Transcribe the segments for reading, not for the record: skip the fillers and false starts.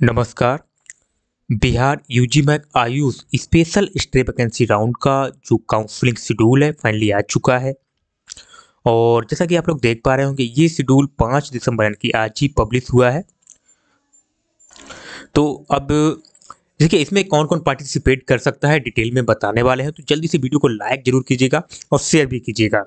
नमस्कार। Bihar UG Mac AYUSH special stay vacancy round का जो काउंसलिंग शेड्यूल है फाइनली आ चुका है। और जैसा कि आप लोग देख पा रहे होंगे ये शेड्यूल 5 दिसंबर यानी कि आज ही पब्लिश हुआ है। तो अब देखिए इसमें कौन कौन पार्टिसिपेट कर सकता है डिटेल में बताने वाले हैं, तो जल्दी से वीडियो को लाइक जरूर कीजिएगा और शेयर भी कीजिएगा,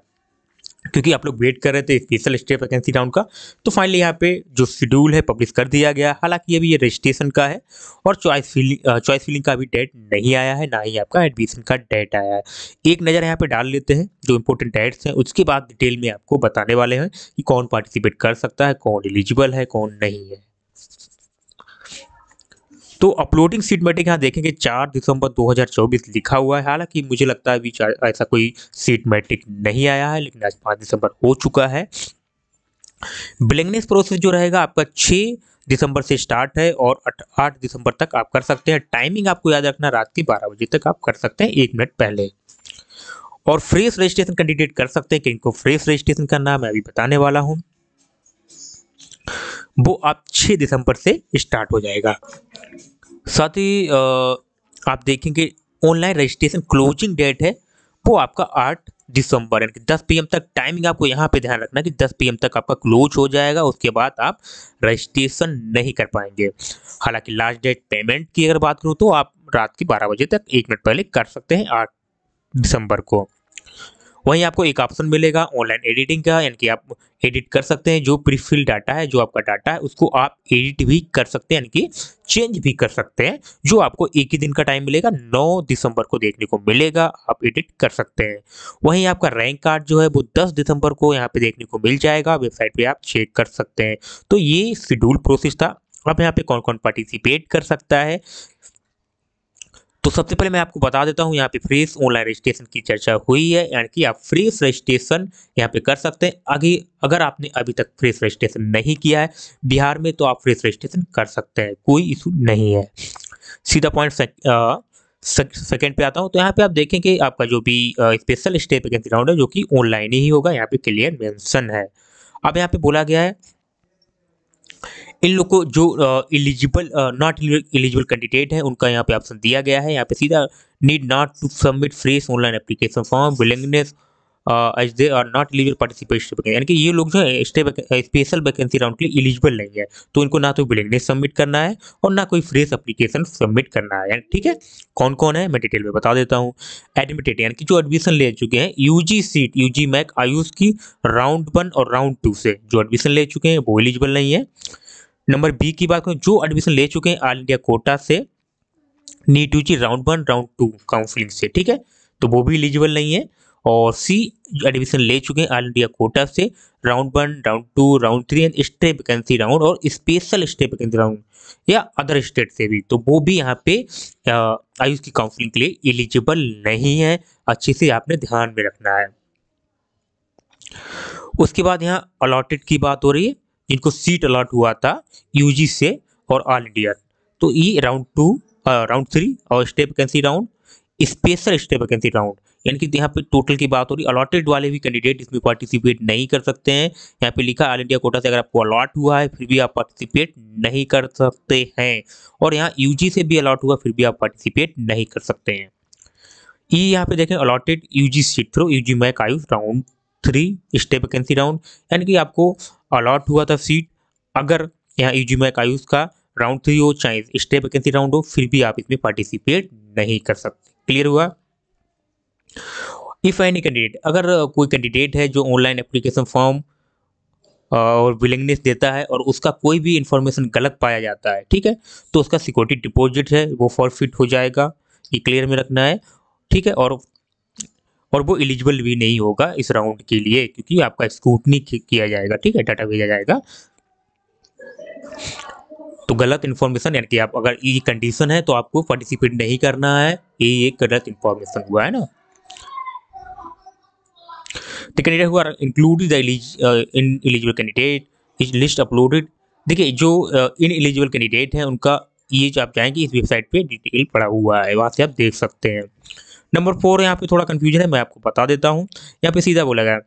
क्योंकि आप लोग वेट कर रहे थे स्पेशल स्टेट वैकेंसी राउंड का। तो फाइनली यहाँ पे जो शेड्यूल है पब्लिश कर दिया गया। हालांकि अभी ये रजिस्ट्रेशन का है और चॉइस फिलिंग का भी डेट नहीं आया है, ना ही आपका एडमिशन का डेट आया है। एक नज़र यहाँ पे डाल लेते हैं जो इंपॉर्टेंट डेट्स हैं, उसके बाद डिटेल में आपको बताने वाले हैं कि कौन पार्टिसिपेट कर सकता है, कौन एलिजिबल है, कौन नहीं है। तो अपलोडिंग सीटमेटिक यहाँ देखेंगे 4 दिसंबर 2024 लिखा हुआ है। हालांकि मुझे लगता है अभी ऐसा कोई सीटमेटिक नहीं आया है, लेकिन आज 5 दिसंबर हो चुका है। बिलिंगनेस प्रोसेस जो रहेगा आपका 6 दिसंबर से स्टार्ट है और 8 दिसंबर तक आप कर सकते हैं। टाइमिंग आपको याद रखना, रात के 12 बजे तक आप कर सकते हैं, 1 मिनट पहले। और फ्रेश रजिस्ट्रेशन कैंडिडेट कर सकते हैं कि इनको फ्रेश रजिस्ट्रेशन करना मैं अभी बताने वाला हूं। वो आप 6 दिसंबर से स्टार्ट हो जाएगा। साथ ही आप देखेंगे ऑनलाइन रजिस्ट्रेशन क्लोजिंग डेट है वो आपका 8 दिसंबर यानी कि 10 पीएम तक। टाइमिंग आपको यहाँ पे ध्यान रखना कि 10 पीएम तक आपका क्लोज हो जाएगा, उसके बाद आप रजिस्ट्रेशन नहीं कर पाएंगे। हालांकि लास्ट डेट पेमेंट की अगर बात करूँ तो आप रात के 12 बजे तक 1 मिनट पहले कर सकते हैं 8 दिसंबर को। वहीं आपको एक ऑप्शन मिलेगा ऑनलाइन एडिटिंग का, यानी कि आप एडिट कर सकते हैं जो प्रीफिल डाटा है, जो आपका डाटा है उसको आप एडिट भी कर सकते हैं, यानी कि चेंज भी कर सकते हैं। जो आपको एक ही दिन का टाइम मिलेगा, 9 दिसंबर को देखने को मिलेगा, आप एडिट कर सकते हैं। वहीं आपका रैंक कार्ड जो है वो 10 दिसंबर को यहाँ पे देखने को मिल जाएगा, वेबसाइट पे आप चेक कर सकते हैं। तो ये शेड्यूल प्रोसेस था। अब यहाँ पे कौन कौन पार्टिसिपेट कर सकता है, तो सबसे पहले मैं आपको बता देता हूँ यहाँ पे फ्रेश ऑनलाइन रजिस्ट्रेशन की चर्चा हुई है, यानी कि आप फ्रेश रजिस्ट्रेशन यहाँ पे कर सकते हैं। आगे अगर आपने अभी तक फ्रेश रजिस्ट्रेशन नहीं किया है बिहार में तो आप फ्रेश रजिस्ट्रेशन कर सकते हैं, कोई इशू नहीं है। सीधा पॉइंट सेकेंड पे आता हूँ। तो यहाँ पे आप देखेंगे आपका जो भी स्पेशल स्टे वैकेंसी राउंड है जो कि ऑनलाइन ही होगा, यहाँ पे क्लियर मेंशन है। अब यहाँ पे बोला गया है इन लोग को जो एलिजिबल नॉट एलिजिबल कैंडिडेट है उनका यहाँ पे ऑप्शन दिया गया है। यहाँ पे सीधा need not to submit fresh online application form willingness as they are not eligible participate, यानी कि ये लोग जो है स्पेशल वैकेंसी राउंड के लिए एलिजिबल नहीं है। तो इनको ना तो विलिंगनेस सबमिट करना है और ना कोई फ्रेश एप्लीकेशन सबमिट करना है, ठीक है। कौन कौन है मैं डिटेल में बता देता हूँ। एडमिटेड यानी कि जो एडमिशन ले चुके हैं UG seat UG Mac AYUSH की राउंड 1 और राउंड 2 से जो एडमिशन ले चुके हैं वो एलिजिबल नहीं है। नंबर बी की बात करें, जो एडमिशन ले चुके हैं ऑल इंडिया कोटा से NEET UG round 1 round 2 counselling से, ठीक है, तो वो भी एलिजिबल नहीं है। और सी एडमिशन ले चुके हैं ऑल इंडिया कोटा से round 1 round 2 round 3 and stay vacancy round और स्पेशल स्टे वैकेंसी राउंड या अदर स्टेट से भी, तो वो भी यहाँ पे आयुष की काउंसलिंग के लिए एलिजिबल नहीं है। अच्छे से आपने ध्यान में रखना है। उसके बाद यहाँ अलॉटेड की बात हो रही है, जिनको सीट अलॉट हुआ था यूजी से और ऑल इंडिया, तो ये राउंड 2 राउंड 3 और stay vacancy round special stay vacancy round, यानी कि यहाँ पे टोटल की बात हो रही है। अलॉटेड वाले भी कैंडिडेट इसमें पार्टिसिपेट नहीं कर सकते हैं। यहाँ पे लिखा ऑल इंडिया कोटा से अगर आपको अलॉट हुआ है फिर भी आप पार्टिसिपेट नहीं कर सकते हैं, और यहाँ यूजी से भी अलॉट हुआ फिर भी आप पार्टिसिपेट नहीं कर सकते हैं। ये यहाँ पे देखें allotted UG seat through UG Mac AYUSH round 3 stray vacancy round, यानी कि आपको अलॉट हुआ था सीट, अगर यहाँ यूजी मैक आयुष का राउंड 3 हो चाहे स्टे वैकेंसी राउंड हो फिर भी आप इसमें पार्टिसिपेट नहीं कर सकते। क्लियर हुआ। इफ एनी कैंडिडेट, अगर कोई कैंडिडेट है जो ऑनलाइन एप्लीकेशन फॉर्म और विलिंगनेस देता है और उसका कोई भी इंफॉर्मेशन गलत पाया जाता है, ठीक है, तो उसका सिक्योरिटी डिपॉजिट है वो फॉरफिट हो जाएगा, ये क्लियर में रखना है, ठीक है। और वो एलिजिबल भी नहीं होगा इस राउंड के लिए, क्योंकि आपका स्क्रूटनी किया जाएगा, ठीक है, डाटा भेजा जाएगा। तो गलत इन्फॉर्मेशन, यानी कि आप अगर ये कंडीशन है तो आपको पार्टिसिपेट नहीं करना है, ये एक गलत इन्फॉर्मेशन हुआ है ना। The candidate who are included the ineligible candidate is list uploaded। देखिए जो इन एलिजिबल कैंडिडेट हैं उनका ये जो आप जाएंगे इस वेबसाइट पे डिटेल पड़ा हुआ है, वहाँ से आप देख सकते हैं। नंबर 4 यहाँ पे थोड़ा कंफ्यूजन है, मैं आपको बता देता हूँ। यहाँ पे सीधा बोला गया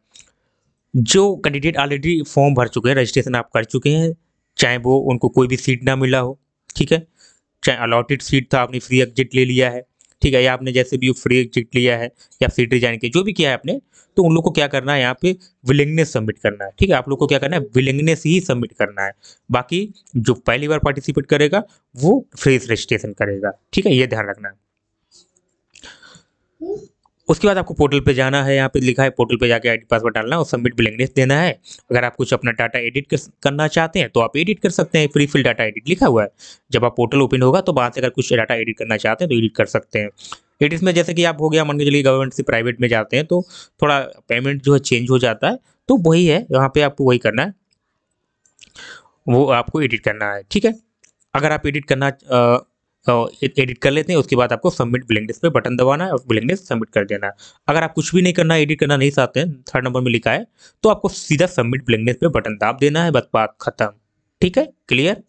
जो कैंडिडेट ऑलरेडी फॉर्म भर चुके हैं, रजिस्ट्रेशन आप कर चुके हैं, चाहे वो उनको कोई भी सीट ना मिला हो, ठीक है। चाहे अलॉटेड सीट था, आपने फ्री एग्जिट ले लिया है, ठीक है, या आपने जैसे भी फ्री एग्जिट लिया है या सीट रिजाइन की जो भी किया है आपने, तो उन लोग को क्या करना है यहाँ पे विलिंगनेस सबमिट करना है, ठीक है। आप लोग को क्या करना है, विलिंगनेस ही सबमिट करना है। बाकी जो पहली बार पार्टिसिपेट करेगा वो फ्रेश रजिस्ट्रेशन करेगा, ठीक है, ये ध्यान रखना है। उसके बाद आपको पोर्टल पे जाना है, यहाँ पे लिखा है पोर्टल पे जाके आईडी पासवर्ड डालना है और सबमिट विलिंगनेस देना है। अगर आप कुछ अपना डाटा एडिट करना चाहते हैं तो आप एडिट कर सकते हैं, प्री फिल डाटा एडिट लिखा हुआ है। जब आप पोर्टल ओपन होगा तो वहाँ से अगर कुछ डाटा एडिट करना चाहते हैं तो एडिट कर सकते हैं। एडिट में जैसे कि आप हो गया, मान के चलिए गवर्नमेंट से प्राइवेट में जाते हैं तो थोड़ा पेमेंट जो है चेंज हो जाता है, तो वही है, यहाँ पे आपको वही करना है, वो आपको एडिट करना है, ठीक है। अगर आप एडिट करना एडिट कर लेते हैं, उसके बाद आपको सबमिट विलिंगनेस पे बटन दबाना है और विलिंगनेस सबमिट कर देना है। अगर आप कुछ भी नहीं करना, एडिट करना नहीं चाहते हैं, थर्ड नंबर में लिखा है, तो आपको सीधा सबमिट विलिंगनेस पे बटन दाब देना है, बस बात खत्म, ठीक है, क्लियर।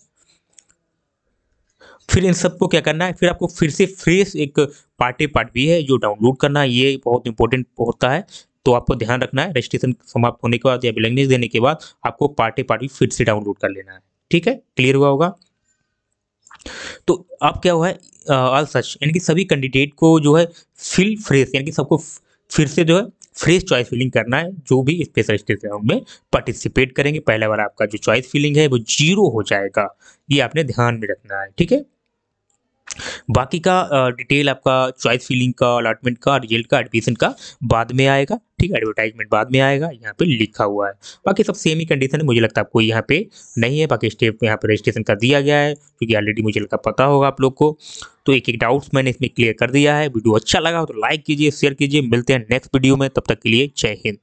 फिर इन सबको क्या करना है, फिर आपको फिर से फ्रेश एक पार्ट भी है जो डाउनलोड करना है, ये बहुत इंपॉर्टेंट होता है। तो आपको ध्यान रखना है, रजिस्ट्रेशन समाप्त होने के बाद या विलिंगनेस देने के बाद आपको पार्ट फिर से डाउनलोड कर लेना है, ठीक है, क्लियर हुआ होगा। तो अब क्या हुआ है, ऑल सच यानी कि सभी कैंडिडेट को जो है फिल फ्रेश यानी कि सबको फिर से जो है फ्रेश चॉइस फिलिंग करना है। जो भी स्पेशल स्टेज राउंड में पार्टिसिपेट करेंगे, पहला बार आपका जो चॉइस फिलिंग है वो 0 हो जाएगा, ये आपने ध्यान में रखना है, ठीक है। बाकी का डिटेल आपका चॉइस फिलिंग का, अलॉटमेंट का, रिजल्ट का, एडमिशन का बाद में आएगा, ठीक है, एडवर्टाइजमेंट बाद में आएगा, यहाँ पे लिखा हुआ है। बाकी सब सेम ही कंडीशन है, मुझे लगता है आपको यहाँ पे नहीं है। बाकी स्टेप यहाँ पे रजिस्ट्रेशन का दिया गया है, क्योंकि ऑलरेडी मुझे लगता पता होगा आप लोग को। तो एक एक डाउट्स मैंने इसमें क्लियर कर दिया है। वीडियो अच्छा लगा हो तो लाइक कीजिए, शेयर कीजिए। मिलते हैं नेक्स्ट वीडियो में, तब तक के लिए जय हिंद।